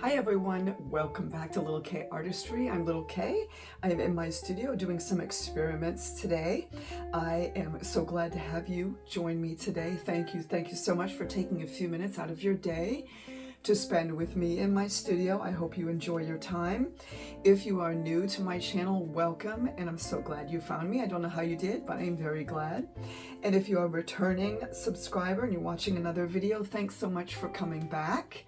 Hi everyone, welcome back to Li'l K Artistry. I'm Li'l K. I am in my studio doing some experiments today. I am so glad to have you join me today. Thank you so much for taking a few minutes out of your day to spend with me in my studio. I hope you enjoy your time. If you are new to my channel, welcome, and I'm so glad you found me. I don't know how you did, but I'm very glad. And if you are a returning subscriber and you're watching another video, thanks so much for coming back.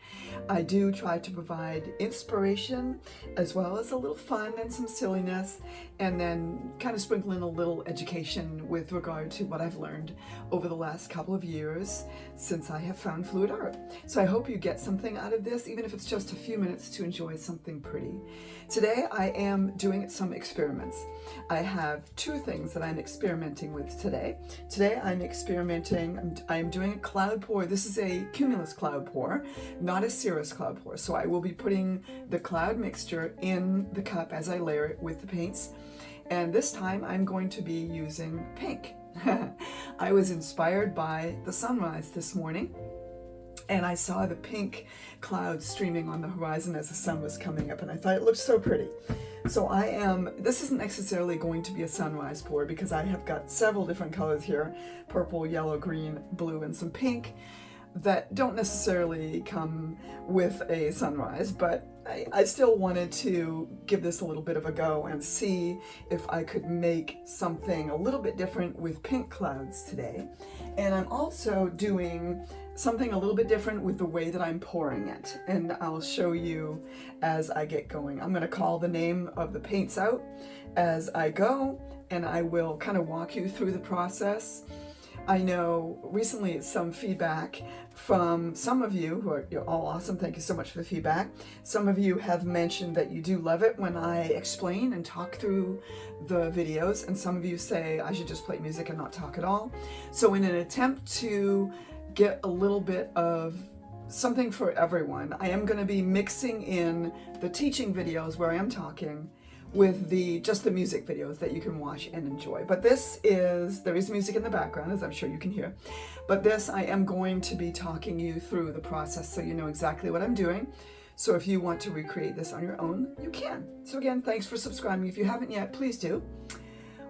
I do try to provide inspiration as well as a little fun and some silliness, and then kind of sprinkle in a little education with regard to what I've learned over the last couple of years since I have found fluid art. So I hope you get something out of this, even if it's just a few minutes to enjoy something pretty. Today I am doing some experiments. I have two things that I'm experimenting with today. Today I'm doing a cloud pour. This is a cumulus cloud pour, not a cirrus cloud pour. So I will be putting the cloud mixture in the cup as I layer it with the paints. And this time I'm going to be using pink. I was inspired by the sunrise this morning, and I saw the pink clouds streaming on the horizon as the sun was coming up, and I thought it looked so pretty. So this isn't necessarily going to be a sunrise pour because I have got several different colors here, purple, yellow, green, blue, and some pink, that don't necessarily come with a sunrise, but I still wanted to give this a little bit of a go and see if I could make something a little bit different with pink clouds today. And I'm also doing something a little bit different with the way that I'm pouring it, and I'll show you as I get going. I'm going to call the name of the paints out as I go, and I will kind of walk you through the process. I know recently some feedback from some of you who are all awesome. Thank you so much for the feedback. Some of you have mentioned that you do love it when I explain and talk through the videos, and some of you say I should just play music and not talk at all. So in an attempt to get a little bit of something for everyone, I am going to be mixing in the teaching videos where I am talking with just the music videos that you can watch and enjoy. But there is music in the background, as I'm sure you can hear. But I am going to be talking you through the process so you know exactly what I'm doing. So if you want to recreate this on your own, you can. So again, thanks for subscribing. If you haven't yet, please do.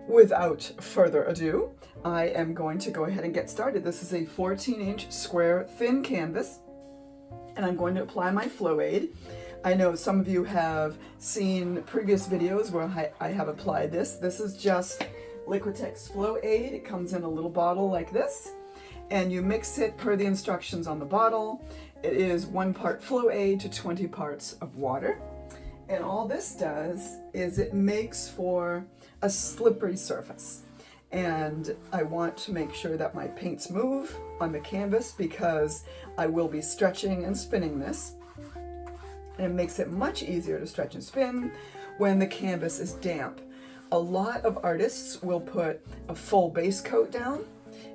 Without further ado, I am going to go ahead and get started. This is a 14-inch square thin canvas, and I'm going to apply my flow aid. I know some of you have seen previous videos where I have applied this. This is just Liquitex Flow Aid. It comes in a little bottle like this, and you mix it per the instructions on the bottle. It is 1 part Flow Aid to 20 parts of water. And all this does is it makes for a slippery surface. And I want to make sure that my paints move on the canvas because I will be stretching and spinning this. And it makes it much easier to stretch and spin when the canvas is damp. A lot of artists will put a full base coat down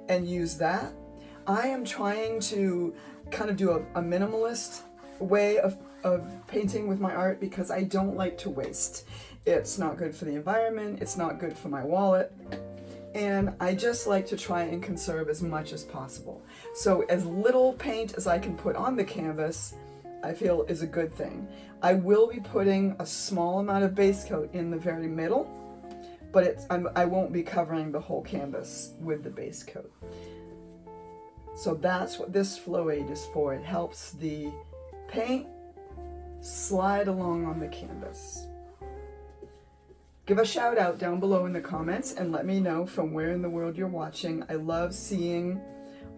and use that. I am trying to kind of do a minimalist way of painting with my art because I don't like to waste. It's not good for the environment, it's not good for my wallet, and I just like to try and conserve as much as possible. So as little paint as I can put on the canvas, I feel is a good thing. I will be putting a small amount of base coat in the very middle, but I won't be covering the whole canvas with the base coat. So that's what this flow aid is for. It helps the paint slide along on the canvas. Give a shout out down below in the comments and let me know from where in the world you're watching. I love seeing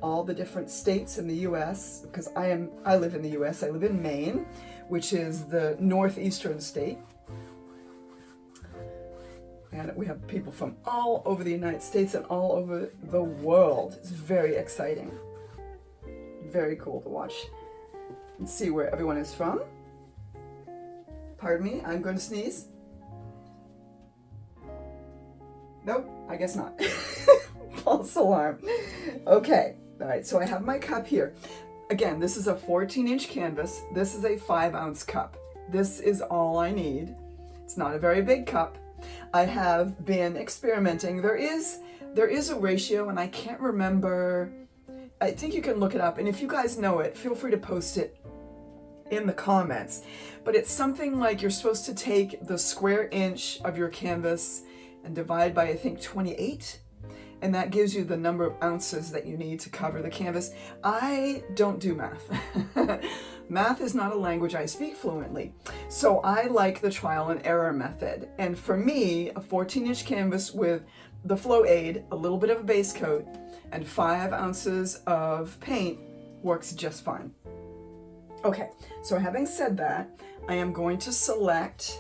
all the different states in the US because I live in the US. I live in Maine, which is the northeastern state. And we have people from all over the United States and all over the world. It's very exciting. Very cool to watch and see where everyone is from. Pardon me, I'm going to sneeze. Nope, I guess not. False alarm. Okay, all right, so I have my cup here. Again, this is a 14-inch canvas. This is a 5-ounce cup. This is all I need. It's not a very big cup. I have been experimenting. There is a ratio, and I can't remember. I think you can look it up, and if you guys know it, feel free to post it in the comments, but it's something like you're supposed to take the square inch of your canvas and divide by, I think, 28, and that gives you the number of ounces that you need to cover the canvas. I don't do math. Math is not a language I speak fluently, so I like the trial and error method. And for me, a 14-inch canvas with the flow aid, a little bit of a base coat, and 5 ounces of paint works just fine. Okay, so having said that, I am going to select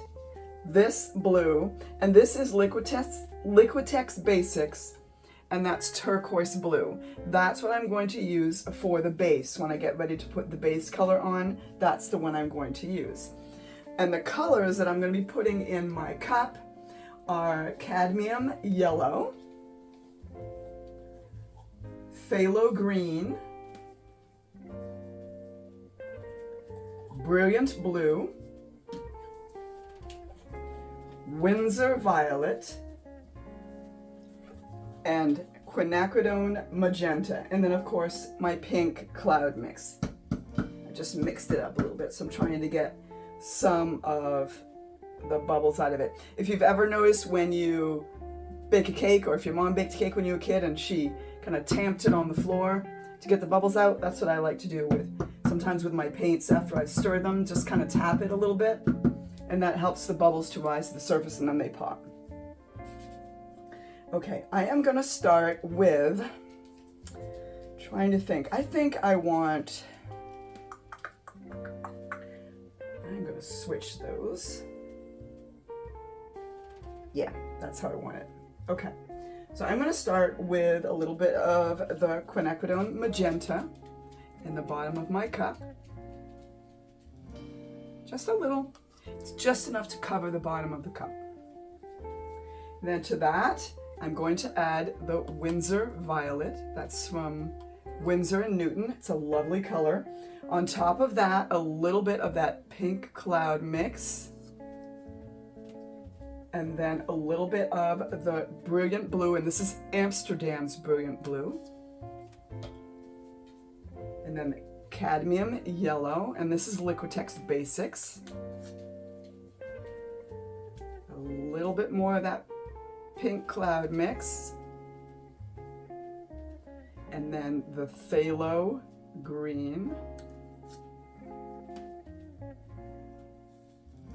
this blue, and this is Liquitex Basics, and that's turquoise blue. That's what I'm going to use for the base. When I get ready to put the base color on, that's the one I'm going to use. And the colors that I'm going to be putting in my cup are cadmium yellow, phthalo green, brilliant blue, Windsor violet, and Quinacridone Magenta, and then of course my pink cloud mix. I just mixed it up a little bit, so I'm trying to get some of the bubbles out of it. If you've ever noticed when you bake a cake, or if your mom baked a cake when you were a kid and she kind of tamped it on the floor to get the bubbles out, that's what I like to do sometimes with my paints after I've stirred them, just kind of tap it a little bit, and that helps the bubbles to rise to the surface and then they pop. Okay, I am going to start with trying to think. I think I'm going to switch those. Yeah, that's how I want it. Okay, so I'm going to start with a little bit of the Quinacridone Magenta in the bottom of my cup. Just a little. It's just enough to cover the bottom of the cup. And then to that, I'm going to add the Windsor Violet. That's from Windsor and Newton. It's a lovely color. On top of that, a little bit of that pink cloud mix. And then a little bit of the brilliant blue, and this is Amsterdam's brilliant blue. And then cadmium yellow, and this is Liquitex Basics. A little bit more of that pink cloud mix, and then the phthalo green,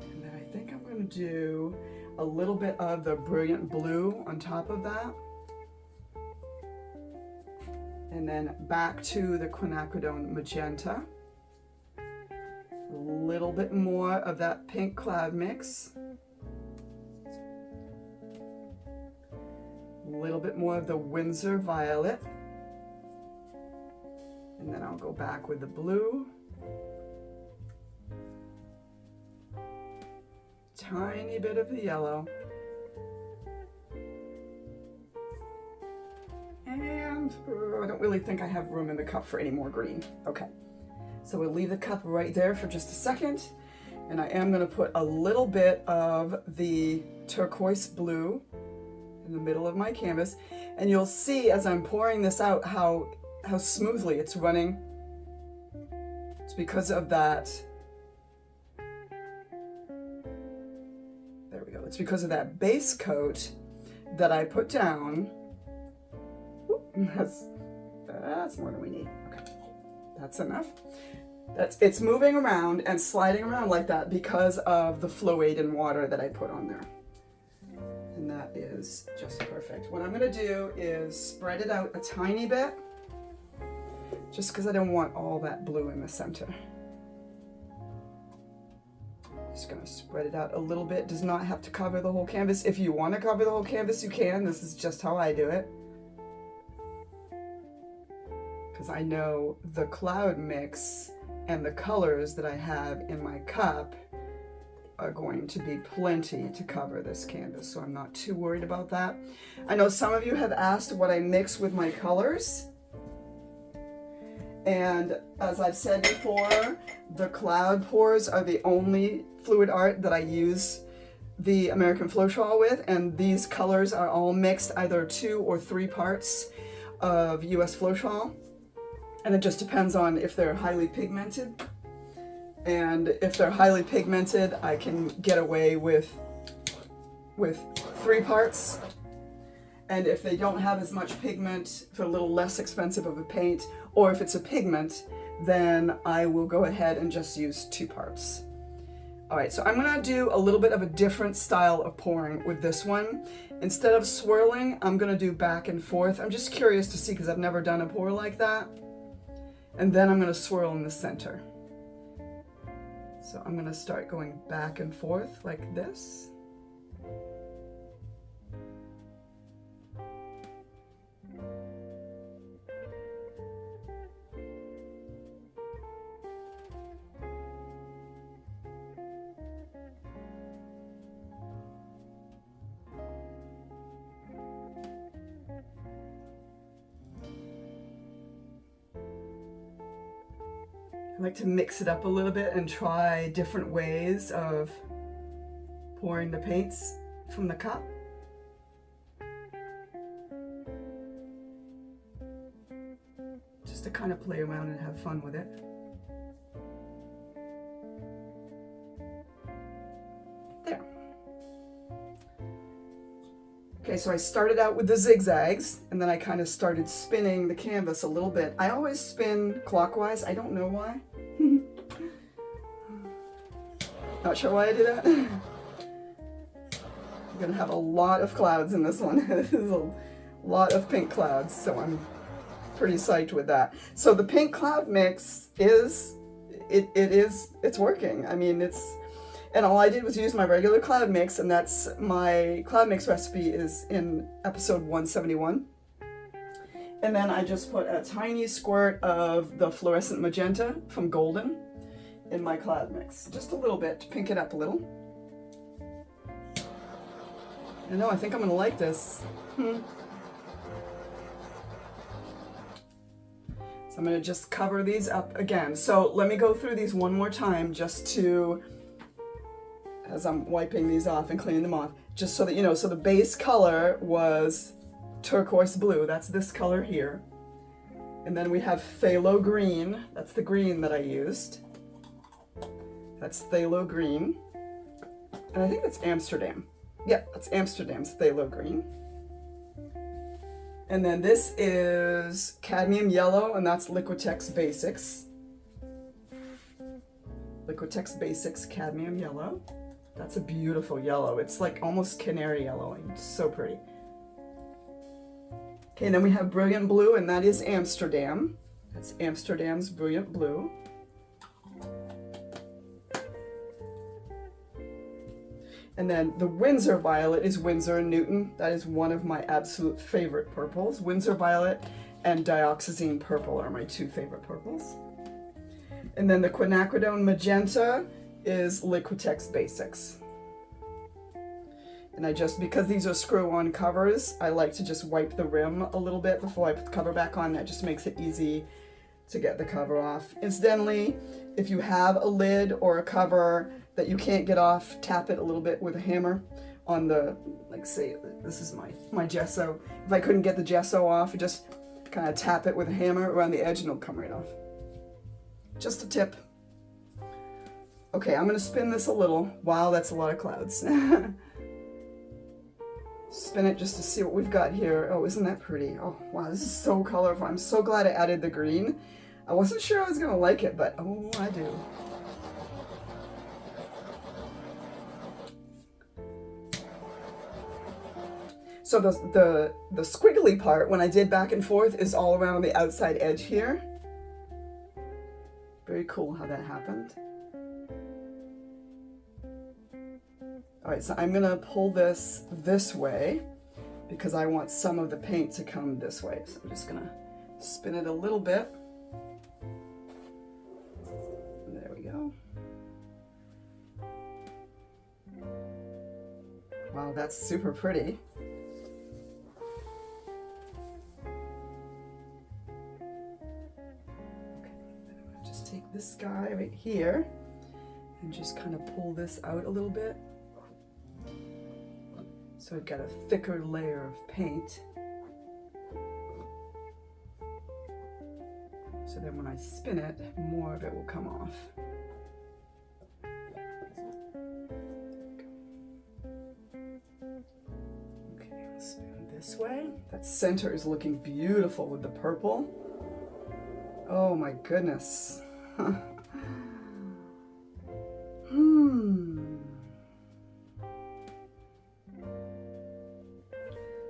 and then I think I'm going to do a little bit of the brilliant blue on top of that, and then back to the Quinacridone Magenta, a little bit more of that pink cloud mix, a little bit more of the Windsor Violet, and then I'll go back with the blue, tiny bit of the yellow, and I don't really think I have room in the cup for any more green. Okay, so we'll leave the cup right there for just a second, and I am going to put a little bit of the turquoise blue in the middle of my canvas, and you'll see as I'm pouring this out how smoothly it's running. It's because of that. There we go. It's because of that base coat that I put down. That's more than we need. Okay, that's enough. It's moving around and sliding around like that because of the flow aid and water that I put on there. And that is just perfect. What I'm going to do is spread it out a tiny bit, just because I don't want all that blue in the center. Just going to spread it out a little bit. Does not have to cover the whole canvas. If you want to cover the whole canvas, you can. This is just how I do it, because I know the cloud mix and the colors that I have in my cup are going to be plenty to cover this canvas, so I'm not too worried about that. I know some of you have asked what I mix with my colors, and as I've said before, the cloud pours are the only fluid art that I use the American Floetrol with, and these colors are all mixed either 2 or 3 parts of US Floetrol, and it just depends on if they're highly pigmented. And if they're highly pigmented, I can get away with 3 parts. And if they don't have as much pigment, if they're a little less expensive of a paint, or if it's a pigment, then I will go ahead and just use 2 parts. All right, so I'm gonna do a little bit of a different style of pouring with this one. Instead of swirling, I'm gonna do back and forth. I'm just curious to see, because I've never done a pour like that. And then I'm gonna swirl in the center. So I'm gonna start going back and forth like this. I like to mix it up a little bit and try different ways of pouring the paints from the cup. Just to kind of play around and have fun with it. There. Okay, so I started out with the zigzags, and then I kind of started spinning the canvas a little bit. I always spin clockwise. I don't know why. Not sure why I do that. I'm gonna have a lot of clouds in this one. This is a lot of pink clouds, so I'm pretty psyched with that. So the pink cloud mix it's working. I mean, and all I did was use my regular cloud mix, and that's my cloud mix recipe is in episode 171. And then I just put a tiny squirt of the fluorescent magenta from Golden in my cloud mix. Just a little bit to pink it up a little. I know, I think I'm gonna like this. So I'm gonna just cover these up again. So let me go through these one more time just to, as I'm wiping these off and cleaning them off, just so that you know. So the base color was turquoise blue, that's this color here. And then we have phthalo green, that's the green that I used. That's phthalo green. And I think that's Amsterdam. Yeah, that's Amsterdam's phthalo green. And then this is cadmium yellow, and that's Liquitex Basics. Liquitex Basics cadmium yellow. That's a beautiful yellow. It's like almost canary yellow. It's so pretty. Okay, and then we have brilliant blue, and that is Amsterdam. That's Amsterdam's brilliant blue. And then the Windsor Violet is Winsor and Newton. That is one of my absolute favorite purples. Windsor Violet and Dioxazine Purple are my 2 favorite purples. And then the Quinacridone Magenta is Liquitex Basics. And because these are screw-on covers, I like to just wipe the rim a little bit before I put the cover back on. That just makes it easy to get the cover off. Incidentally, if you have a lid or a cover that you can't get off, tap it a little bit with a hammer on the, like say, this is my gesso. If I couldn't get the gesso off, just kind of tap it with a hammer around the edge and it'll come right off. Just a tip. Okay, I'm gonna spin this a little. Wow, that's a lot of clouds. Spin it just to see what we've got here. Oh, isn't that pretty? Oh, wow, this is so colorful. I'm so glad I added the green. I wasn't sure I was gonna like it, but oh, I do. So the squiggly part, when I did back and forth, is all around the outside edge here. Very cool how that happened. All right, so I'm gonna pull this way because I want some of the paint to come this way. So I'm just gonna spin it a little bit. There we go. Wow, that's super pretty. Take this guy right here and just kind of pull this out a little bit. So I've got a thicker layer of paint. So then when I spin it, more of it will come off. this way. That center is looking beautiful with the purple. Oh my goodness.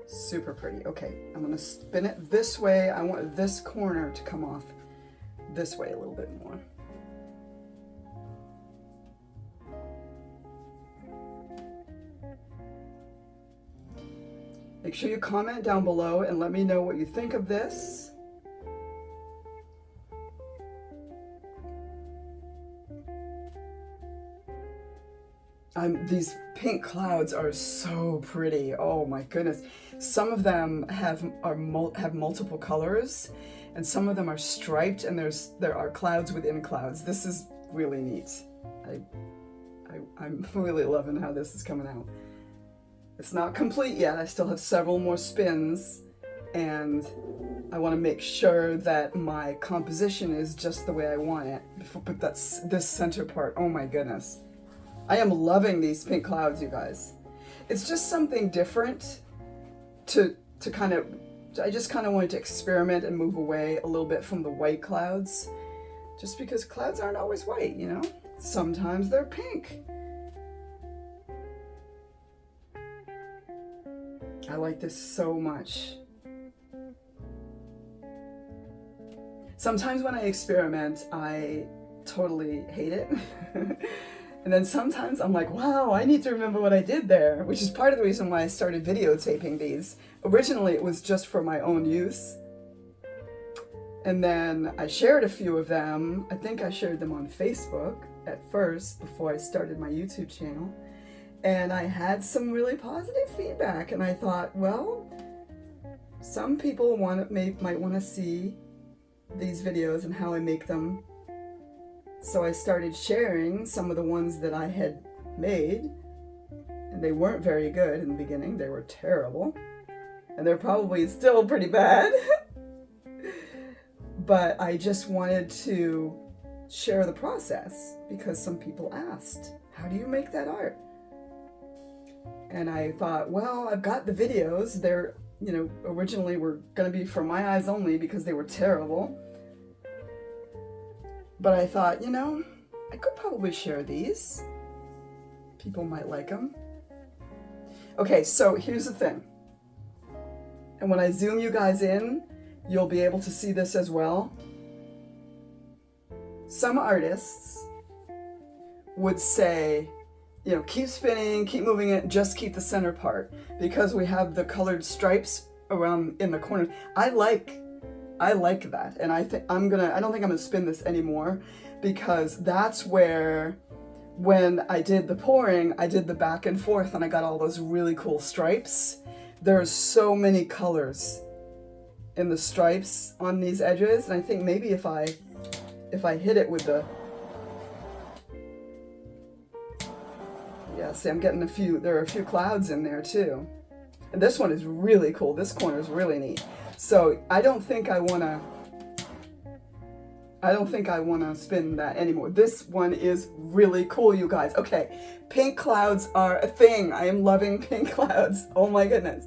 Super pretty. Okay, I'm gonna spin it this way. I want this corner to come off this way a little bit more. Make sure you comment down below and let me know what you think of this. These pink clouds are so pretty. Oh my goodness. Some of them have multiple colors, and some of them are striped, and there are clouds within clouds. This is really neat. I'm really loving how this is coming out. It's not complete yet. I still have several more spins, and I want to make sure that my composition is just the way I want it. But that's this center part. Oh my goodness. I am loving these pink clouds, you guys. It's just something different to kind of, I just kind of wanted to experiment and move away a little bit from the white clouds, just because clouds aren't always white, you know? Sometimes they're pink. I like this so much. Sometimes when I experiment, I totally hate it. And then sometimes I'm like, wow, I need to remember what I did there, which is part of the reason why I started videotaping these. Originally, it was just for my own use. And then I shared a few of them. I think I shared them on Facebook at first before I started my YouTube channel. And I had some really positive feedback. And I thought, well, some people might want to see these videos and how I make them. So I started sharing some of the ones that I had made, and they weren't very good in the beginning. They were terrible, and they're probably still pretty bad. But I just wanted to share the process because some people asked, how do you make that art? And I thought, well, I've got the videos. They're, you know, originally were going to be for my eyes only because they were terrible. But I thought, you know, I could probably share these. People might like them. Okay, so here's the thing. And when I zoom you guys in, you'll be able to see this as well. Some artists would say, you know, keep spinning, keep moving it, just keep the center part. Because we have the colored stripes around in the corners. I like that, and I don't think I'm gonna spin this anymore, because that's where, when I did the pouring, I did the back and forth and I got all those really cool stripes. There's so many colors in the stripes on these edges, and I think maybe if I hit it with the, yeah, see, I'm getting there are a few clouds in there too. And this one is really cool. This corner is really neat. So I don't think I wanna spin that anymore. This one is really cool, you guys. Okay, pink clouds are a thing. I am loving pink clouds. Oh my goodness.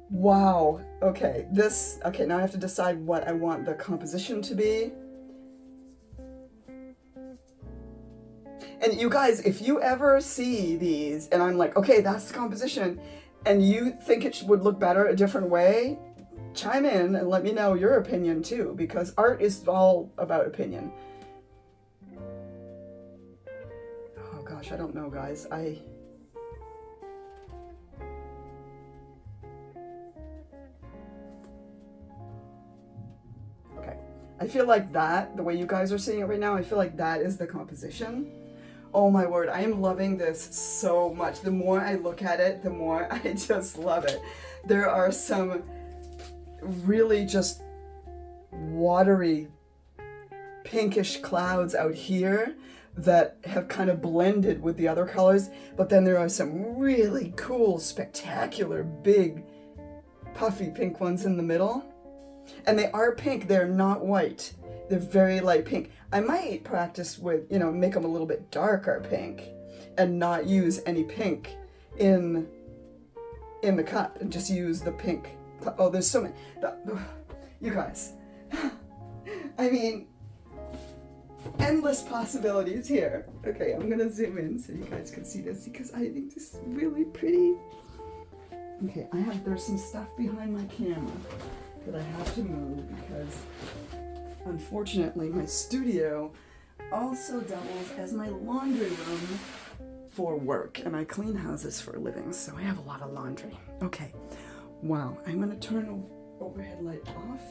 Wow. Okay, now I have to decide what I want the composition to be. And you guys, if you ever see these and I'm like, okay, that's the composition, and you think it would look better a different way, chime in and let me know your opinion too, because art is all about opinion. Oh gosh, I don't know, guys. Okay. I feel like that, the way you guys are seeing it right now, I feel like that is the composition. Oh my word, I am loving this so much. The more I look at it, the more I just love it. There are some really just watery pinkish clouds out here that have kind of blended with the other colors, but then there are some really cool, spectacular, big, puffy pink ones in the middle. And they are pink, they're not white. They're very light pink. I might practice with, you know, make them a little bit darker pink and not use any pink in in the cup and just use the pink. Oh, there's so many. You guys, I mean, endless possibilities here. Okay, I'm gonna zoom in so you guys can see this because I think this is really pretty. Okay, there's some stuff behind my camera that I have to move because unfortunately my studio also doubles as my laundry room for work, and I clean houses for a living, so I have a lot of laundry. Okay, wow, I'm gonna turn the overhead light off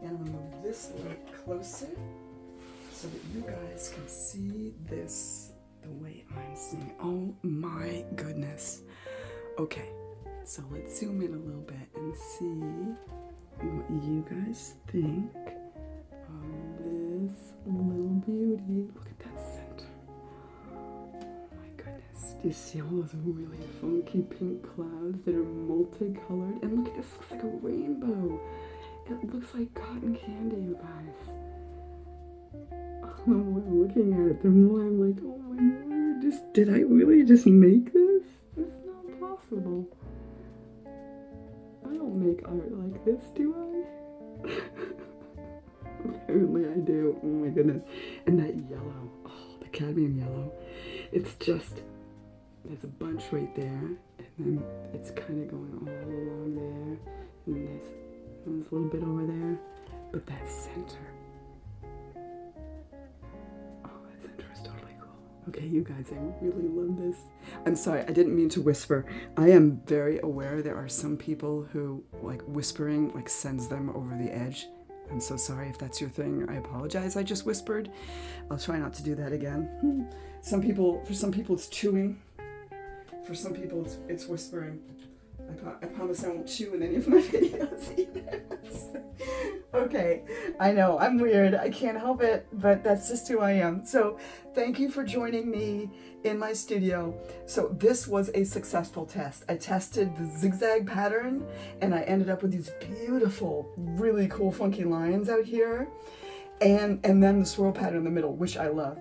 and I'm gonna move this light closer so that you guys can see this the way I'm seeing. Oh my goodness. Okay, so let's zoom in a little bit and see what you guys think of this little beauty. Look at that center. Oh my goodness. Do you see all those really funky pink clouds that are multicolored? And look at this, looks like a rainbow. It looks like cotton candy, you guys. The more I'm looking at it, the more I'm like, oh my word, did I really just make this? It's not possible. I don't make art like this, do I? Apparently I do. Oh my goodness. And that yellow, oh, the cadmium yellow. It's just, there's a bunch right there, and then it's kind of going all along there, and there's a little bit over there, but that center, okay, you guys, I really love this. I'm sorry, I didn't mean to whisper. I am very aware there are some people who, like, whispering, like, sends them over the edge. I'm so sorry if that's your thing. I apologize, I just whispered. I'll try not to do that again. For some people, it's chewing. For some people, it's whispering. I promise I won't chew in any of my videos either. Okay, I know, I'm weird. I can't help it, but that's just who I am. So thank you for joining me in my studio. So this was a successful test. I tested the zigzag pattern and I ended up with these beautiful, really cool, funky lines out here. And then the swirl pattern in the middle, which I love.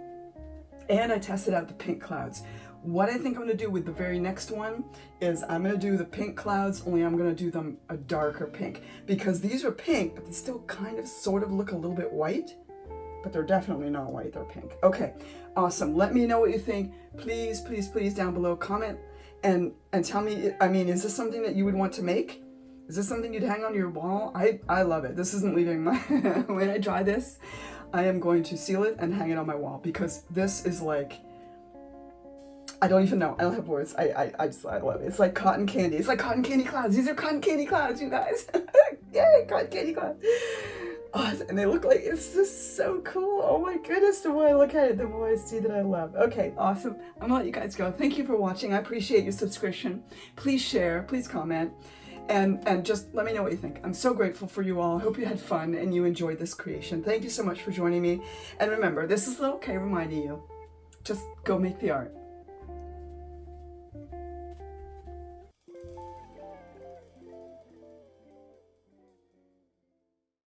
And I tested out the pink clouds. What I think I'm going to do with the very next one is I'm going to do the pink clouds, only I'm going to do them a darker pink. Because these are pink, but they still kind of sort of look a little bit white. But they're definitely not white, they're pink. Okay, awesome. Let me know what you think. Please, please, please down below, comment and tell me, I mean, is this something that you would want to make? Is this something you'd hang on your wall? I love it. This isn't leaving my, when I dry this, I am going to seal it and hang it on my wall because this is like, I don't even know. I don't have words. I love it. It's like cotton candy. It's like cotton candy clouds. These are cotton candy clouds, you guys. Yay, cotton candy clouds. Oh, and they look like, it's just so cool. Oh my goodness, the more I look at it, the more I see that I love. Okay, awesome. I'm gonna let you guys go. Thank you for watching. I appreciate your subscription. Please share, please comment, and just let me know what you think. I'm so grateful for you all. I hope you had fun and you enjoyed this creation. Thank you so much for joining me. And remember, this is Li'l K reminding you, just go make the art.